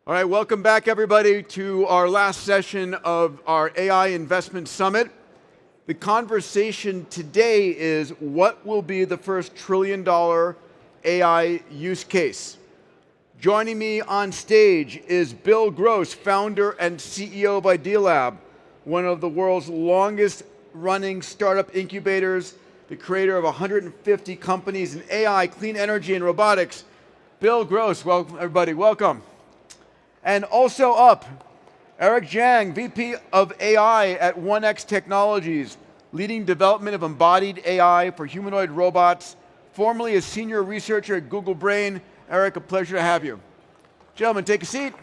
All right, welcome back, everybody, to our last session of our AI Investment Summit. The conversation today is what will be the first trillion-dollar AI use case? Joining me on stage is Bill Gross, founder and CEO of Idealab, one of the world's longest-running startup incubators, the creator of 150 companies in AI, clean energy, and robotics. Bill Gross, welcome, everybody, welcome. And also up, Eric Jang, VP of AI at 1X Technologies, leading development of embodied AI for humanoid robots, formerly a senior researcher at Google Brain. Eric, a pleasure to have you. Gentlemen, take a seat.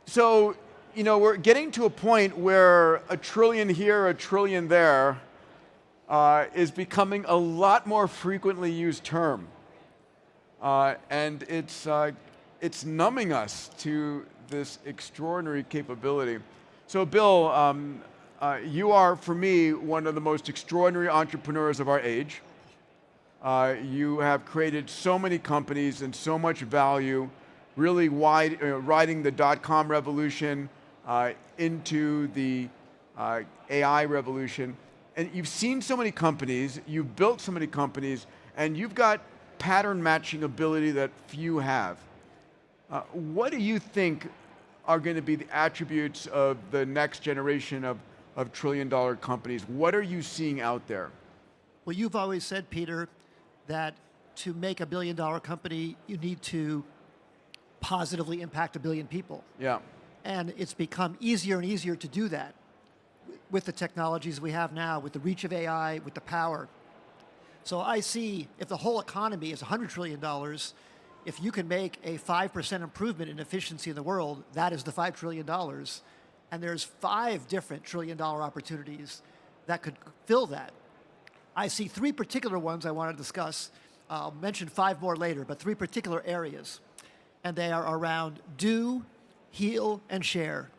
So, you know, we're getting to a point where a trillion here, a trillion there is becoming a lot more frequently used term. And it's numbing us to this extraordinary capability. So Bill, you are, for me, one of the most extraordinary entrepreneurs of our age. You have created so many companies and so much value, really riding the dot-com revolution into the AI revolution. And you've seen so many companies, you've built so many companies, and you've got pattern matching ability that few have. What do you think are going to be the attributes of the next generation of trillion-dollar companies? What are you seeing out there? Well, you've always said, Peter, that to make a billion-dollar company, you need to positively impact 1 billion people. Yeah. And it's become easier and easier to do that with the technologies we have now, with the reach of AI, with the power. So I see if the whole economy is $100 trillion, if you can make a 5% improvement in efficiency in the world, that is the $5 trillion. And there's 5 different trillion-dollar opportunities that could fill that. I see 3 particular ones I want to discuss. I'll mention 5 more later, but 3 particular areas. And they are around do, heal, and share.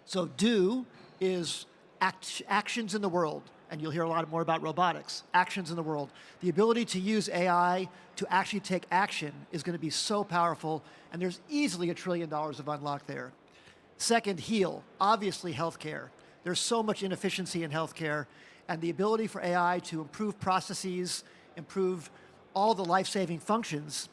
So do is actions in the world. And you'll hear a lot more about robotics, actions in the world. The ability to use AI to actually take action is going to be so powerful, and there's easily $1 trillion of unlock there. Second, heal, obviously healthcare. There's so much inefficiency in healthcare, and the ability for AI to improve processes, improve all the life-saving functions,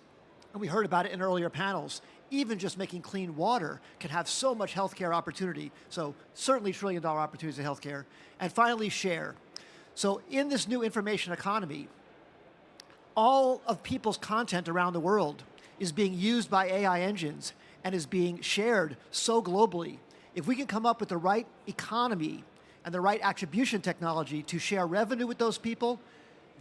and we heard about it in earlier panels, even just making clean water can have so much healthcare opportunity. So certainly $1 trillion opportunities in healthcare. And finally, share. So in this new information economy, all of people's content around the world is being used by AI engines and is being shared so globally. If we can come up with the right economy and the right attribution technology to share revenue with those people,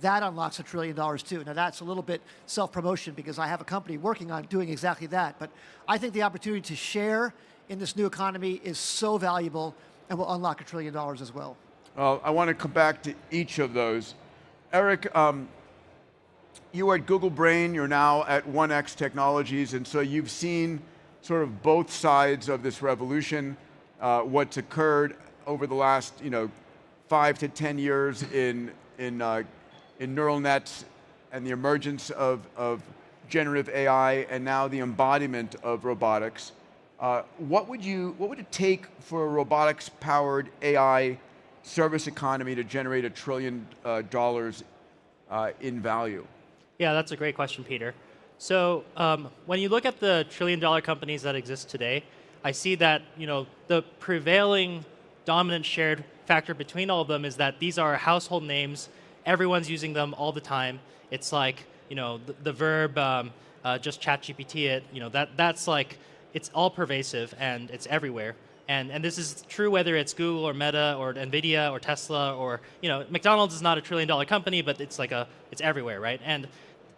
that unlocks $1 trillion too. Now that's a little bit self-promotion because I have a company working on doing exactly that. But I think the opportunity to share in this new economy is so valuable and will unlock $1 trillion as well. Well, I want to come back to each of those. Eric, you were at Google Brain, you're now at 1X Technologies, and so you've seen sort of both sides of this revolution, what's occurred over the last 5 to 10 years in neural nets and the emergence of generative AI and now the embodiment of robotics. What would it take for a robotics-powered AI service economy to generate $1 trillion in value? Yeah, that's a great question, Peter. So when you look at the trillion-dollar companies that exist today, I see that the prevailing dominant shared factor between all of them is that these are household names. Everyone's using them all the time. It's like the verb just ChatGPT it. That's like it's all pervasive and it's everywhere. And this is true whether it's Google or Meta or Nvidia or Tesla or McDonald's is not a $1 trillion company, but it's it's everywhere, right? And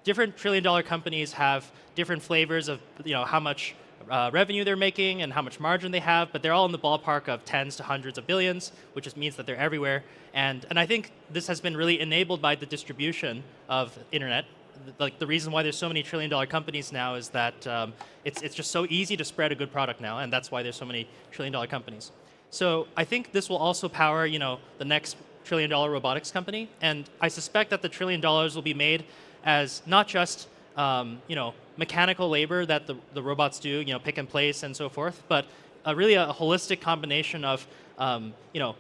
different $1 trillion companies have different flavors of how much revenue they're making and how much margin they have, but they're all in the ballpark of tens to hundreds of billions, which just means that they're everywhere. And I think this has been really enabled by the distribution of internet. Like the reason why there's so many $1 trillion companies now is that it's just so easy to spread a good product now, and that's why there's so many $1 trillion companies. So I think this will also power the next $1 trillion robotics company, and I suspect that the $1 trillion will be made as not just mechanical labor that the robots do, pick and place and so forth, but really a holistic combination of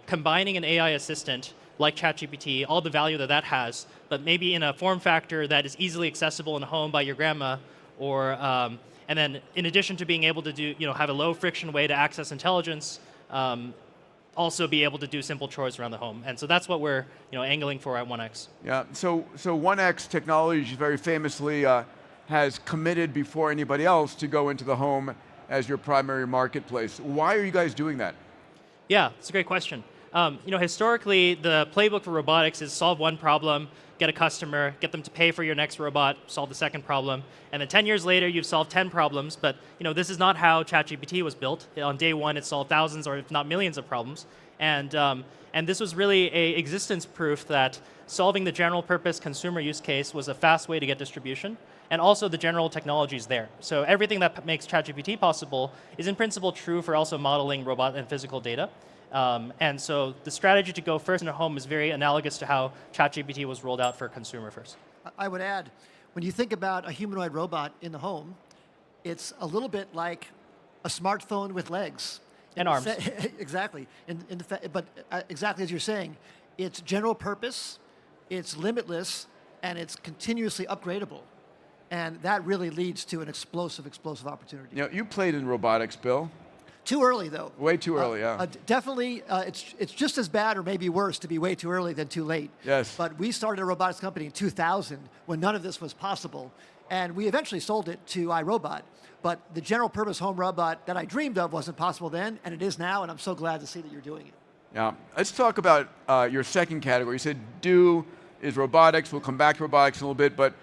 combining an AI assistant like ChatGPT, all the value that that has, but maybe in a form factor that is easily accessible in a home by your grandma, or and then in addition to being able to do, have a low friction way to access intelligence, also be able to do simple chores around the home. And so that's what we're angling for at 1X. Yeah, so 1X Technologies very famously has committed before anybody else to go into the home as your primary marketplace. Why are you guys doing that? Yeah, it's a great question. Historically, the playbook for robotics is solve one problem, get a customer, get them to pay for your next robot, solve the second problem, and then 10 years later, you've solved 10 problems, but this is not how ChatGPT was built. On day one, it solved thousands or if not millions of problems, and this was really a existence proof that solving the general purpose consumer use case was a fast way to get distribution, and also the general technology is there. So everything that makes ChatGPT possible is in principle true for also modeling robot and physical data. And so the strategy to go first in a home is very analogous to how ChatGPT was rolled out for consumer first. I would add, when you think about a humanoid robot in the home, it's a little bit like a smartphone with legs. And arms. Exactly. But exactly as you're saying, it's general purpose, it's limitless, and it's continuously upgradable. And that really leads to an explosive opportunity. You played in robotics, Bill. Too early, though. Way too early, yeah. Definitely, it's just as bad or maybe worse to be way too early than too late. Yes. But we started a robotics company in 2000 when none of this was possible. And we eventually sold it to iRobot. But the general purpose home robot that I dreamed of wasn't possible then, and it is now, and I'm so glad to see that you're doing it. Yeah. Let's talk about your second category. You said do is robotics. We'll come back to robotics in a little bit, but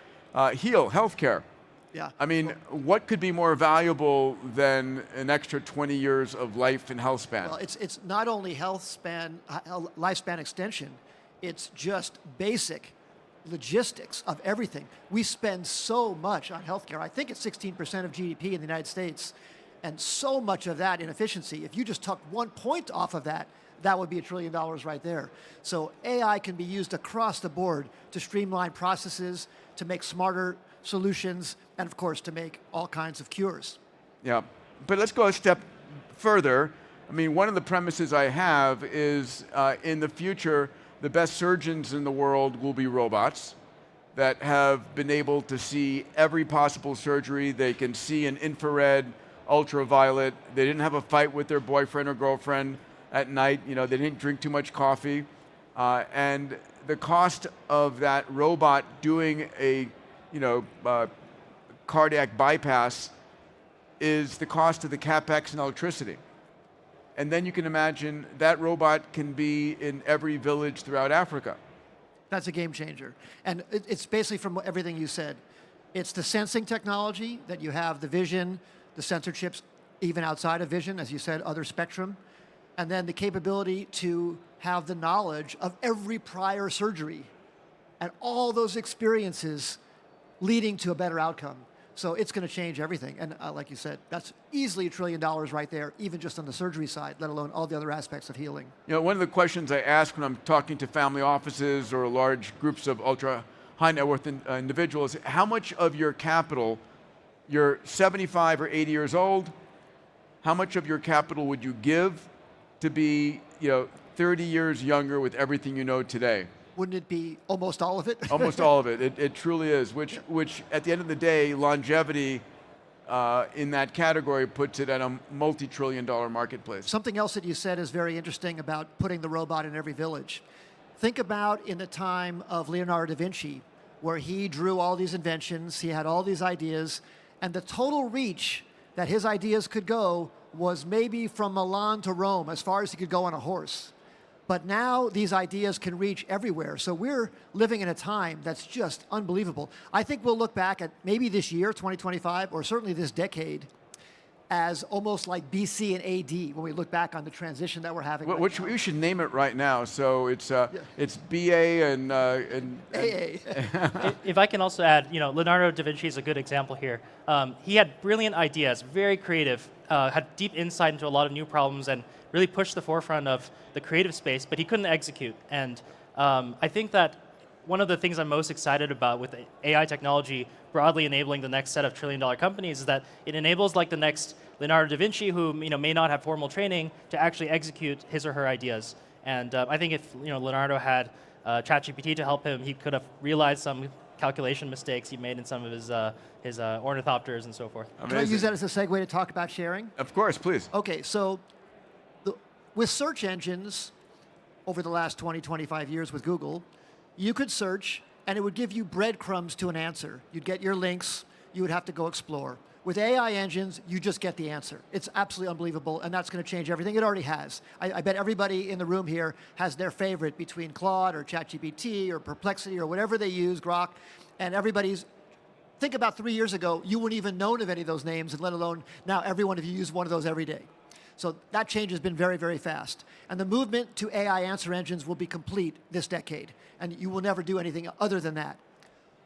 heal, healthcare. Yeah. I mean, what could be more valuable than an extra 20 years of life and health span? Well, it's not only lifespan extension, it's just basic logistics of everything. We spend so much on healthcare. I think it's 16% of GDP in the United States, and so much of that in efficiency. If you just took 1 point off of that, that would be $1 trillion right there. So AI can be used across the board to streamline processes, to make smarter solutions, and of course to make all kinds of cures. Yeah, but let's go a step further. I mean, one of the premises I have is in the future, the best surgeons in the world will be robots that have been able to see every possible surgery. They can see in infrared, ultraviolet. They didn't have a fight with their boyfriend or girlfriend at night. They didn't drink too much coffee. And the cost of that robot doing a cardiac bypass is the cost of the capex and electricity. And then you can imagine that robot can be in every village throughout Africa. That's a game changer. And it's basically from everything you said. It's the sensing technology that you have, the vision, the sensor chips, even outside of vision, as you said, other spectrum. And then the capability to have the knowledge of every prior surgery and all those experiences leading to a better outcome. So it's going to change everything. And like you said, that's easily $1 trillion right there, even just on the surgery side, let alone all the other aspects of healing. One of the questions I ask when I'm talking to family offices or large groups of ultra high net worth individuals, how much of your capital, you're 75 or 80 years old, how much of your capital would you give to be 30 years younger with everything you know today? Wouldn't it be almost all of it? Almost all of it. It truly is, which at the end of the day, longevity in that category puts it at a multi-trillion-dollar marketplace. Something else that you said is very interesting about putting the robot in every village. Think about in the time of Leonardo da Vinci, where he drew all these inventions, he had all these ideas, and the total reach that his ideas could go was maybe from Milan to Rome, as far as he could go on a horse. But now these ideas can reach everywhere. So we're living in a time that's just unbelievable. I think we'll look back at maybe this year, 2025, or certainly this decade, as almost like BC and AD when we look back on the transition that we're having. Which we should name it right now. So it's BA and AA. If I can also add, Leonardo da Vinci is a good example here. He had brilliant ideas, very creative, had deep insight into a lot of new problems, and really pushed the forefront of the creative space, but he couldn't execute. And I think that one of the things I'm most excited about with AI technology broadly enabling the next set of trillion-dollar companies is that it enables like the next Leonardo da Vinci, who may not have formal training, to actually execute his or her ideas. And I think if Leonardo had ChatGPT to help him, he could have realized some calculation mistakes he made in some of his ornithopters and so forth. Can I use that as a segue to talk about sharing? Of course, please. Okay, so with search engines, over the last 20, 25 years with Google, you could search and it would give you breadcrumbs to an answer. You'd get your links, you would have to go explore. With AI engines, you just get the answer. It's absolutely unbelievable, and that's going to change everything. It already has. I bet everybody in the room here has their favorite between Claude or ChatGPT or Perplexity or whatever they use, Grok, and everybody's. Think about 3 years ago, you wouldn't even known of any of those names, and let alone now every one of you use one of those every day. So that change has been very, very fast. And the movement to AI answer engines will be complete this decade, and you will never do anything other than that.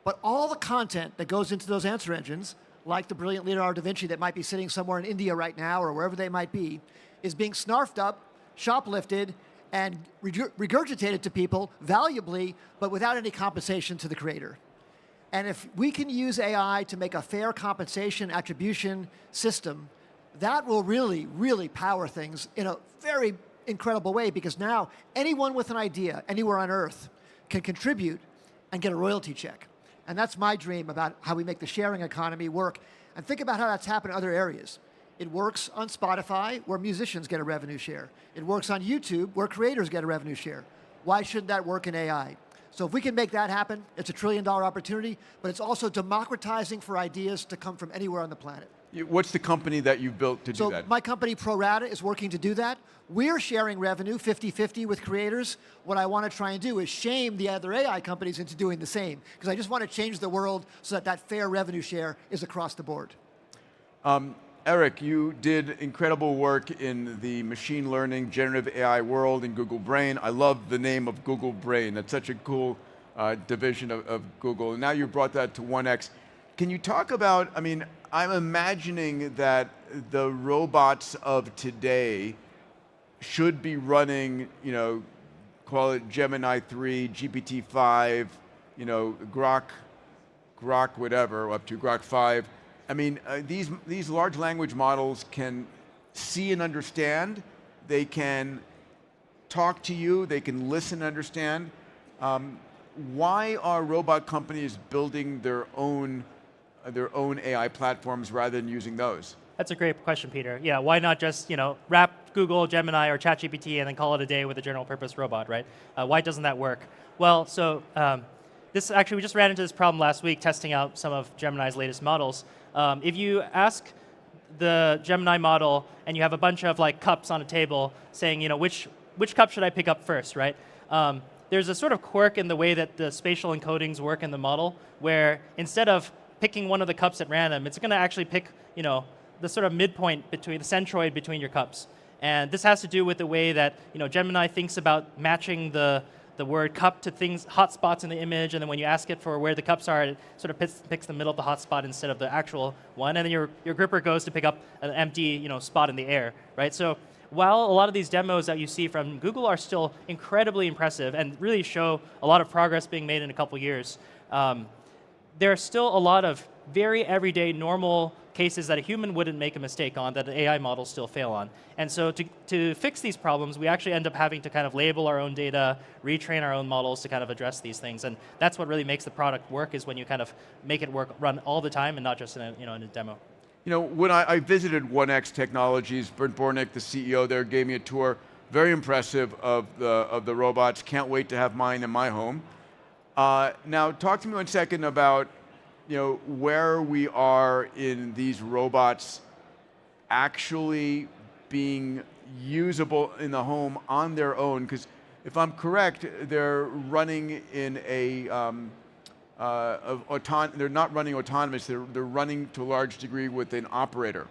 But all the content that goes into those answer engines, like the brilliant Leonardo da Vinci that might be sitting somewhere in India right now or wherever they might be, is being snarfed up, shoplifted, and regurgitated to people valuably, but without any compensation to the creator. And if we can use AI to make a fair compensation attribution system, that will really, really power things in a very incredible way, because now anyone with an idea anywhere on Earth can contribute and get a royalty check. And that's my dream about how we make the sharing economy work. And think about how that's happened in other areas. It works on Spotify, where musicians get a revenue share. It works on YouTube, where creators get a revenue share. Why shouldn't that work in AI? So if we can make that happen, it's a $1 trillion opportunity, but it's also democratizing for ideas to come from anywhere on the planet. What's the company that you've built to do that? So my company, ProRata, is working to do that. We're sharing revenue 50-50 with creators. What I want to try and do is shame the other AI companies into doing the same, because I just want to change the world so that that fair revenue share is across the board. Eric, you did incredible work in the machine learning, generative AI world in Google Brain. I love the name of Google Brain. That's such a cool division of Google. And now you brought that to 1X. Can you talk about, I'm imagining that the robots of today should be running, call it Gemini 3, GPT-5, Grok whatever, up to Grok 5. These large language models can see and understand. They can talk to you. They can listen and understand. Why are robot companies building their own AI platforms rather than using those? That's a great question, Peter. Yeah, why not just wrap Google, Gemini, or ChatGPT and then call it a day with a general purpose robot, right? Why doesn't that work? Well, so we just ran into this problem last week testing out some of Gemini's latest models. If you ask the Gemini model and you have a bunch of cups on a table saying, which cup should I pick up first, right? There's a sort of quirk in the way that the spatial encodings work in the model, where instead of picking one of the cups at random, it's going to actually pick, the sort of midpoint between the centroid between your cups. And this has to do with the way that Gemini thinks about matching the word cup to things, hot spots in the image, and then when you ask it for where the cups are, it sort of picks the middle of the hot spot instead of the actual one, and then your gripper goes to pick up an empty spot in the air, right? So while a lot of these demos that you see from Google are still incredibly impressive and really show a lot of progress being made in a couple years, there are still a lot of very everyday, normal cases that a human wouldn't make a mistake on that the AI models still fail on. And so to fix these problems, we actually end up having to kind of label our own data, retrain our own models to kind of address these things. And that's what really makes the product work, is when you kind of make it run all the time and not just in a demo. When I visited 1X Technologies, Bernd Bornick, the CEO there, gave me a tour. Very impressive of the robots. Can't wait to have mine in my home. Now, talk to me 1 second about where we are in these robots actually being usable in the home on their own. Because if I'm correct, they're running in a they're not running autonomous. They're running to a large degree with an operator.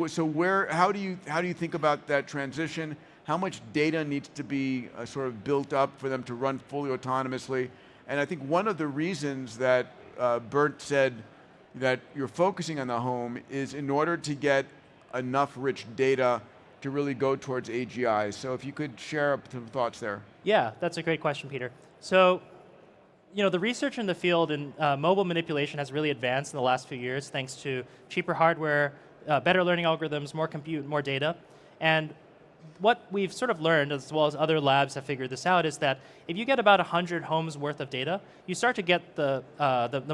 So how do you think about that transition? How much data needs to be sort of built up for them to run fully autonomously? And I think one of the reasons that Bernd said that you're focusing on the home is in order to get enough rich data to really go towards AGI. So if you could share some thoughts there. Yeah, that's a great question, Peter. So the research in the field in mobile manipulation has really advanced in the last few years thanks to cheaper hardware, better learning algorithms, more compute, more data. And what we've sort of learned, as well as other labs have figured this out, is that if you get about 100 homes worth of data, you start to get the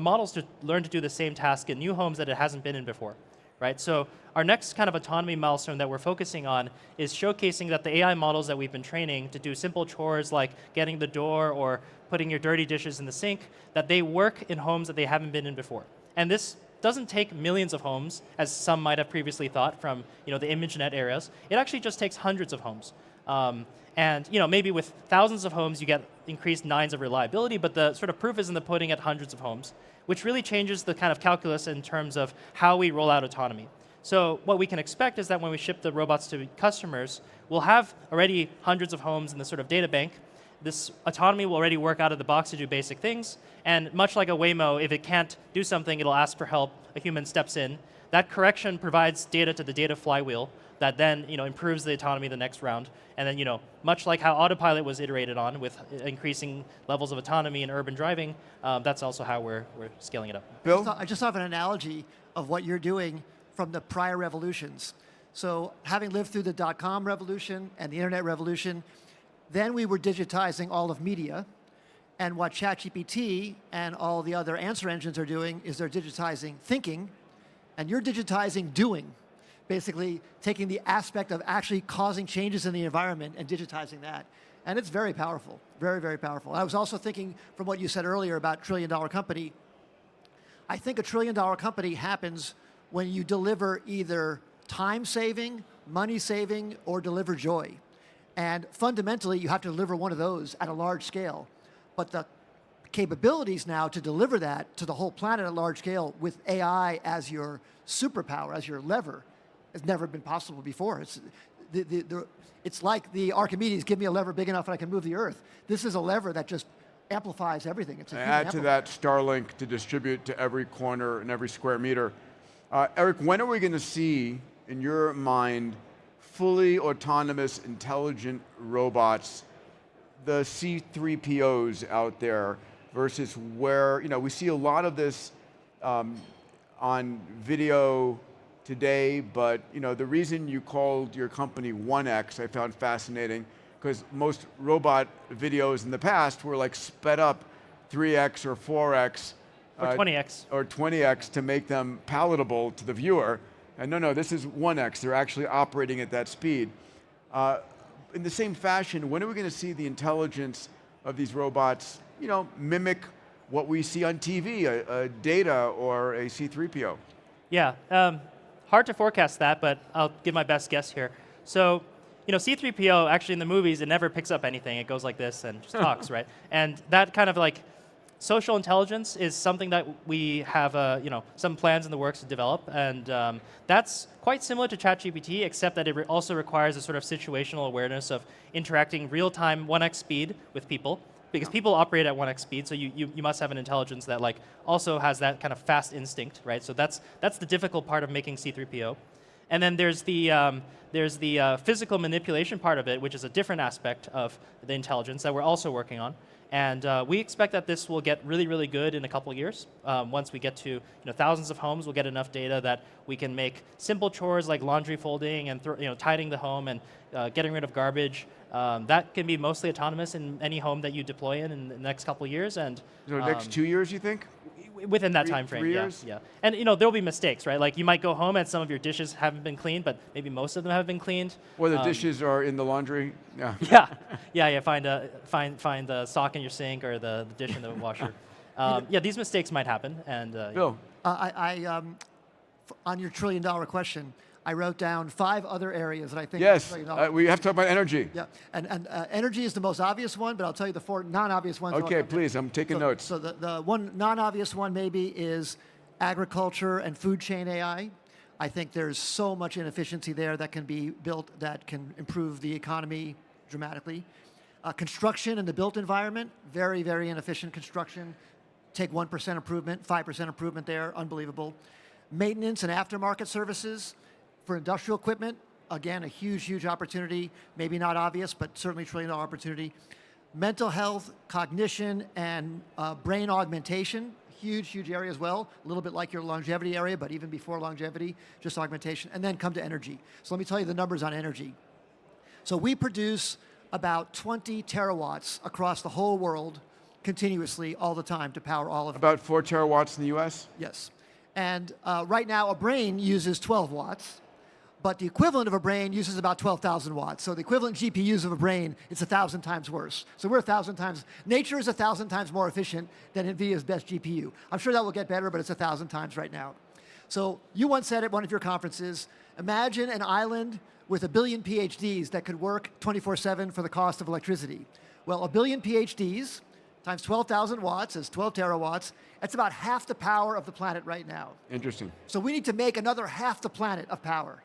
models to learn to do the same task in new homes that it hasn't been in before, right? So our next kind of autonomy milestone that we're focusing on is showcasing that the AI models that we've been training to do simple chores like getting the door or putting your dirty dishes in the sink, that they work in homes that they haven't been in before. And this doesn't take millions of homes, as some might have previously thought from the ImageNet eras. It actually just takes hundreds of homes. And maybe with thousands of homes, you get increased nines of reliability, but the sort of proof is in the pudding at hundreds of homes, which really changes the kind of calculus in terms of how we roll out autonomy. So what we can expect is that when we ship the robots to customers, we'll have already hundreds of homes in the sort of data bank. This autonomy will already work out of the box to do basic things. And much like a Waymo, if it can't do something, it'll ask for help. A human steps in. That correction provides data to the data flywheel that then improves the autonomy the next round. And then much like how autopilot was iterated on with increasing levels of autonomy in urban driving, that's also how we're scaling it up. Bill? I just have an analogy of what you're doing from the prior revolutions. So having lived through the dot-com revolution and the internet revolution, then we were digitizing all of media. And what ChatGPT and all the other answer engines are doing is they're digitizing thinking, and you're digitizing doing. Basically taking the aspect of actually causing changes in the environment and digitizing that. And it's very powerful, very, very powerful. I was also thinking from what you said earlier about trillion-dollar company, I think a trillion-dollar company happens when you deliver either time-saving, money-saving, or deliver joy. And fundamentally, you have to deliver one of those at a large scale. But the capabilities now to deliver that to the whole planet at large scale with AI as your superpower, as your lever, has never been possible before. It's like the Archimedes, give me a lever big enough and I can move the Earth. This is a lever that just amplifies everything. It's a huge Add to amplifier. that Starlink to distribute to every corner and every square meter. Eric, when are we going to see, in your mind, fully autonomous, intelligent robots, the C3POs out there, versus where, we see a lot of this on video today, but the reason you called your company 1X I found fascinating, because most robot videos in the past were like sped up 3X or 4X. Or 20X. Or 20X to make them palatable to the viewer. And no, this is 1X. They're actually operating at that speed. In the same fashion, when are we going to see the intelligence of these robots, mimic what we see on TV, a Data or a C3PO? Yeah, hard to forecast that, but I'll give my best guess here. So, C3PO, actually in the movies, it never picks up anything. It goes like this and just talks, right? And that kind of like social intelligence is something that we have, some plans in the works to develop, and that's quite similar to ChatGPT, except that it also requires a sort of situational awareness of interacting real-time 1x speed with people, because people operate at 1x speed, so you must have an intelligence that also has that kind of fast instinct, right? So that's the difficult part of making C3PO. And then there's the physical manipulation part of it, which is a different aspect of the intelligence that we're also working on. And we expect that this will get really, really good in a couple of years. Once we get to thousands of homes, we'll get enough data that we can make simple chores like laundry folding and tidying the home and getting rid of garbage. That can be mostly autonomous in any home that you deploy in the next couple of years. And So next 2 years, you think? Within that time frame, 3 years? yeah. And there'll be mistakes, right? Like you might go home and some of your dishes haven't been cleaned, but maybe most of them have been cleaned. Or the dishes are in the laundry? Yeah. Yeah. Find the sock in your sink or the dish in the washer. These mistakes might happen. And Bill? On your trillion-dollar question, I wrote down 5 other areas that I think. Yes, we have to talk about energy. Yeah, and energy is the most obvious one, but I'll tell you the 4 non-obvious ones. Okay, please, I'm taking notes. So the one non-obvious one maybe is agriculture and food chain AI. I think there's so much inefficiency there that can be built that can improve the economy dramatically. Construction and the built environment, very, very inefficient construction. Take 1% improvement, 5% improvement there, unbelievable. Maintenance and aftermarket services. For industrial equipment, again, a huge, huge opportunity. Maybe not obvious, but certainly trillion-dollar opportunity. mental health, cognition, and brain augmentation. Huge, huge area as well. A little bit like your longevity area, but even before longevity, just augmentation. And then come to energy. So let me tell you the numbers on energy. So we produce about 20 terawatts across the whole world continuously all the time to power all of it. About 4 terawatts in the US? Yes. And right now, a brain uses 12 watts, but the equivalent of a brain uses about 12,000 watts. So the equivalent GPUs of a brain, it's 1,000 times worse. So we're 1,000 times, nature is 1,000 times more efficient than NVIDIA's best GPU. I'm sure that will get better, but it's 1,000 times right now. So you once said at one of your conferences, imagine an island with 1 billion PhDs that could work 24/7 for the cost of electricity. Well, 1 billion PhDs times 12,000 watts is 12 terawatts. That's about half the power of the planet right now. Interesting. So we need to make another half the planet of power.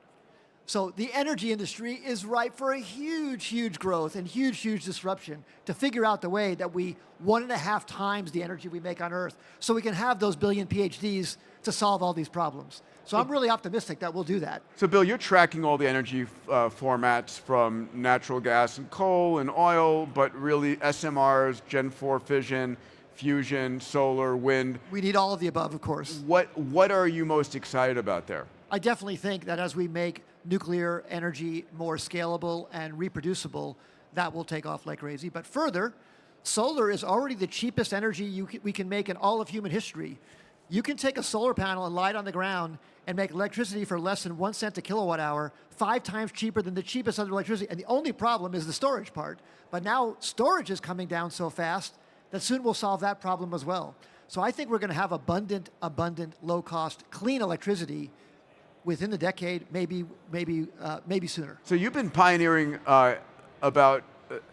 So the energy industry is ripe for a huge, huge growth and huge, huge disruption to figure out the way that we 1.5 times the energy we make on Earth so we can have those billion PhDs to solve all these problems. So I'm really optimistic that we'll do that. So Bill, you're tracking all the energy formats from natural gas and coal and oil, but really SMRs, Gen 4 fission, fusion, solar, wind. We need all of the above, of course. What are you most excited about there? I definitely think that as we make nuclear energy more scalable and reproducible, that will take off like crazy. But further, solar is already the cheapest energy we can make in all of human history. You can take a solar panel and lie it on the ground and make electricity for less than 1 cent a kilowatt hour, 5 times cheaper than the cheapest other electricity. And the only problem is the storage part. But now storage is coming down so fast that soon we'll solve that problem as well. So I think we're going to have abundant, low-cost, clean electricity within the decade, maybe sooner. So you've been pioneering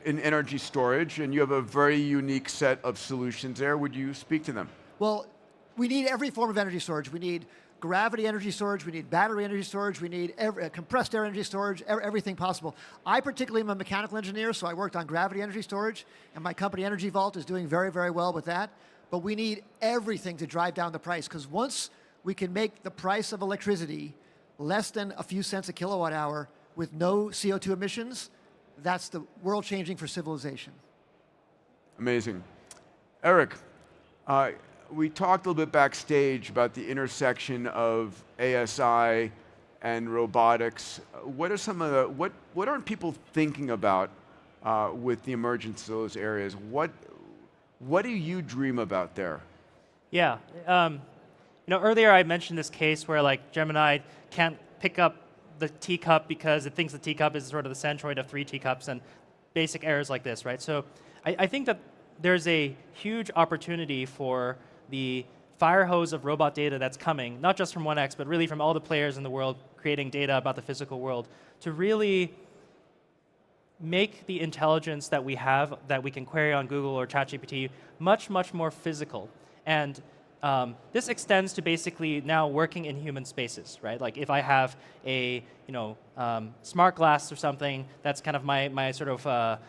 in energy storage, and you have a very unique set of solutions there. Would you speak to them? Well, we need every form of energy storage. We need gravity energy storage, we need battery energy storage, we need compressed air energy storage, everything possible. I particularly am a mechanical engineer, so I worked on gravity energy storage, and my company Energy Vault is doing very, very well with that. But we need everything to drive down the price, because once we can make the price of electricity less than a few cents a kilowatt hour with no CO2 emissions, that's the world changing for civilization. Amazing. Eric, we talked a little bit backstage about the intersection of ASI and robotics. What are some of the, what aren't people thinking about with the emergence of those areas? What do you dream about there? Yeah, earlier I mentioned this case where like Gemini can't pick up the teacup because it thinks the teacup is sort of the centroid of 3 teacups and basic errors like this, right? So I think that there's a huge opportunity for the fire hose of robot data that's coming, not just from 1X, but really from all the players in the world creating data about the physical world, to really make the intelligence that we have, that we can query on Google or ChatGPT, much, much more physical. And this extends to basically now working in human spaces, right? Like if I have a smart glass or something that's kind of my sort of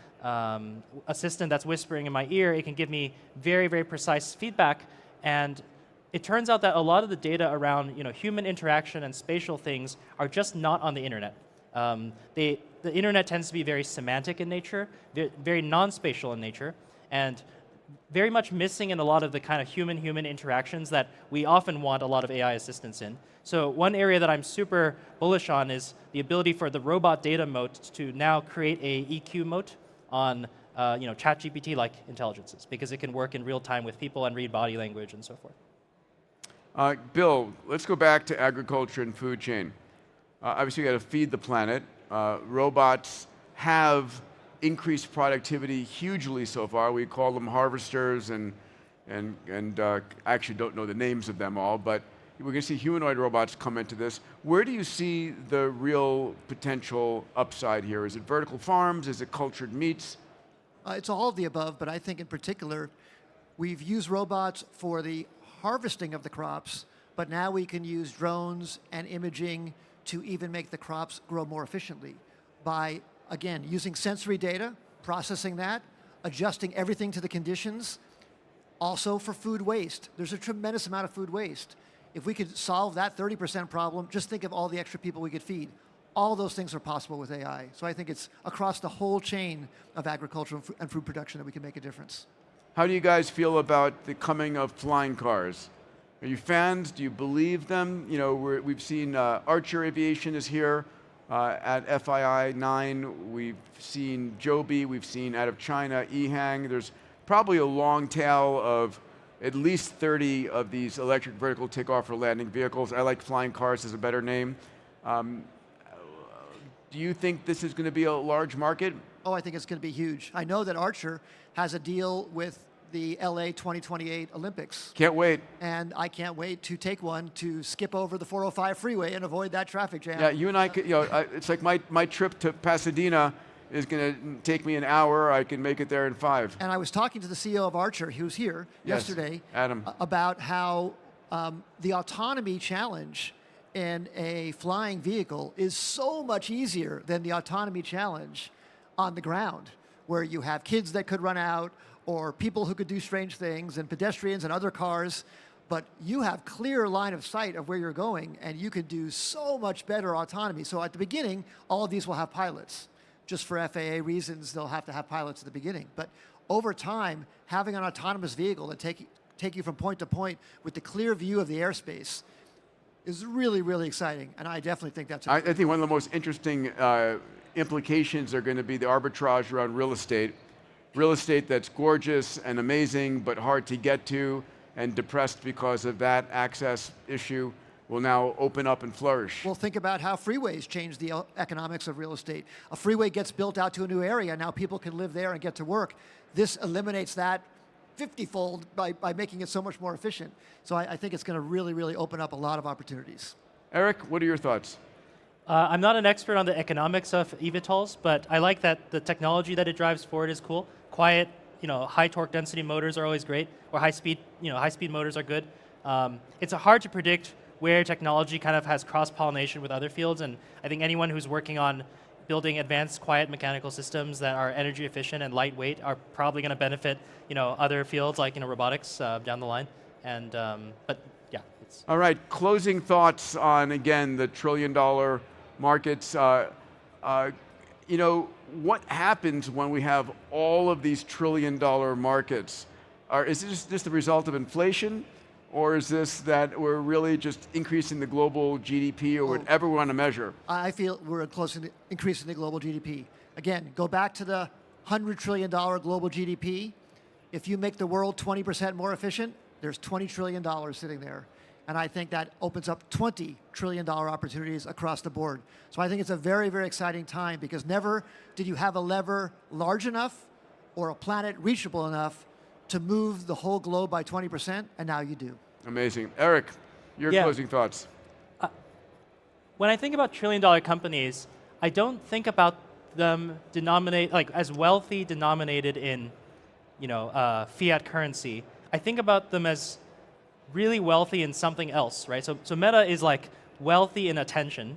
assistant that's whispering in my ear, it can give me very, very precise feedback. And it turns out that a lot of the data around human interaction and spatial things are just not on the internet. The internet tends to be very semantic in nature, very non-spatial in nature, and very much missing in a lot of the kind of human-human interactions that we often want a lot of AI assistance in. So one area that I'm super bullish on is the ability for the robot data moat to now create a EQ moat on ChatGPT-like intelligences, because it can work in real time with people and read body language and so forth. Bill, let's go back to agriculture and food chain. Obviously, you got to feed the planet. Robots have increased productivity hugely so far. We call them harvesters, and I actually don't know the names of them all, but we're going to see humanoid robots come into this. Where do you see the real potential upside here? Is it vertical farms? Is it cultured meats? It's all of the above, but I think in particular, we've used robots for the harvesting of the crops, but now we can use drones and imaging to even make the crops grow more efficiently by, again, using sensory data, processing that, adjusting everything to the conditions. Also for food waste, there's a tremendous amount of food waste. If we could solve that 30% problem, just think of all the extra people we could feed. all those things are possible with AI. So I think it's across the whole chain of agriculture and food production that we can make a difference. How do you guys feel about the coming of flying cars? Are you fans? Do you believe them? You know, we've seen Archer Aviation is here at FII 9. We've seen Joby. We've seen out of China, EHang. There's probably a long tail of at least 30 of these electric vertical takeoff or landing vehicles. I like flying cars as a better name. Do you think this is going to be a large market? Oh, I think it's going to be huge. I know that Archer has a deal with the LA 2028 Olympics. Can't wait. And I can't wait to take one to skip over the 405 freeway and avoid that traffic jam. Yeah, you and I could, you know, it's like my trip to Pasadena is going to take me an hour. I can make it there in 5. And I was talking to the CEO of Archer, who was here yesterday, Adam, about how the autonomy challenge in a flying vehicle is so much easier than the autonomy challenge on the ground, where you have kids that could run out, or people who could do strange things, and pedestrians and other cars, but you have clear line of sight of where you're going, and you can do so much better autonomy. So at the beginning, all of these will have pilots. Just for FAA reasons, they'll have to have pilots at the beginning. But over time, having an autonomous vehicle that take you from point to point with the clear view of the airspace is really, really exciting, and I definitely think that's I think one of the most interesting implications are going to be the arbitrage around real estate. Real estate that's gorgeous and amazing, but hard to get to and depressed because of that access issue will now open up and flourish. Well, think about how freeways change the economics of real estate. A freeway gets built out to a new area, now people can live there and get to work. This eliminates that 50-fold by making it so much more efficient. So I think it's going to really, really open up a lot of opportunities. Eric, what are your thoughts? I'm not an expert on the economics of eVTOLs, but I like that the technology that it drives forward is cool. Quiet, high torque density motors are always great, or high speed motors are good. It's hard to predict where technology kind of has cross-pollination with other fields, and I think anyone who's working on building advanced quiet mechanical systems that are energy efficient and lightweight are probably going to benefit, other fields like robotics down the line. And but yeah. All right, closing thoughts on again the trillion-dollar markets. What happens when we have all of these trillion-dollar markets? Is this just the result of inflation? Or is this that we're really just increasing the global GDP or whatever we want to measure? I feel we're increasing the global GDP. Again, go back to the $100 trillion global GDP. If you make the world 20% more efficient, there's $20 trillion sitting there. And I think that opens up $20 trillion opportunities across the board. So I think it's a very, very exciting time, because never did you have a lever large enough or a planet reachable enough to move the whole globe by 20%, and now you do. Amazing. Eric, your closing thoughts. When I think about trillion-dollar companies, I don't think about them as wealthy denominated in fiat currency. I think about them as really wealthy in something else, right? So Meta is like wealthy in attention.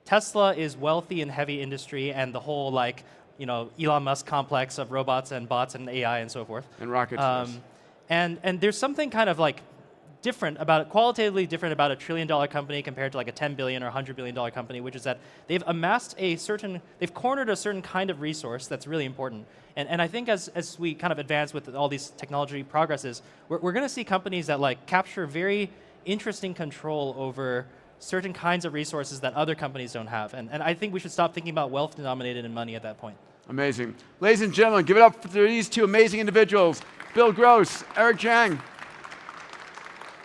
Tesla is wealthy in heavy industry and the whole Elon Musk complex of robots and bots and AI and so forth. And rockets. Yes. And there's something kind of qualitatively different about a $1 trillion company compared to like a $10 billion or $100 billion company, which is that they've amassed they've cornered a certain kind of resource that's really important. And I think as we kind of advance with all these technology progresses, we're going to see companies that capture very interesting control over certain kinds of resources that other companies don't have. And I think we should stop thinking about wealth denominated in money at that point. Amazing. Ladies and gentlemen, give it up for these two amazing individuals, Bill Gross, Eric Jang.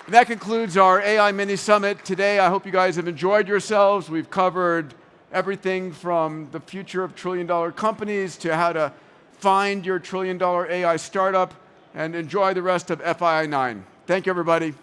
And that concludes our AI Mini Summit today. I hope you guys have enjoyed yourselves. We've covered everything from the future of trillion-dollar companies to how to find your trillion-dollar AI startup, and enjoy the rest of FII 9. Thank you, everybody.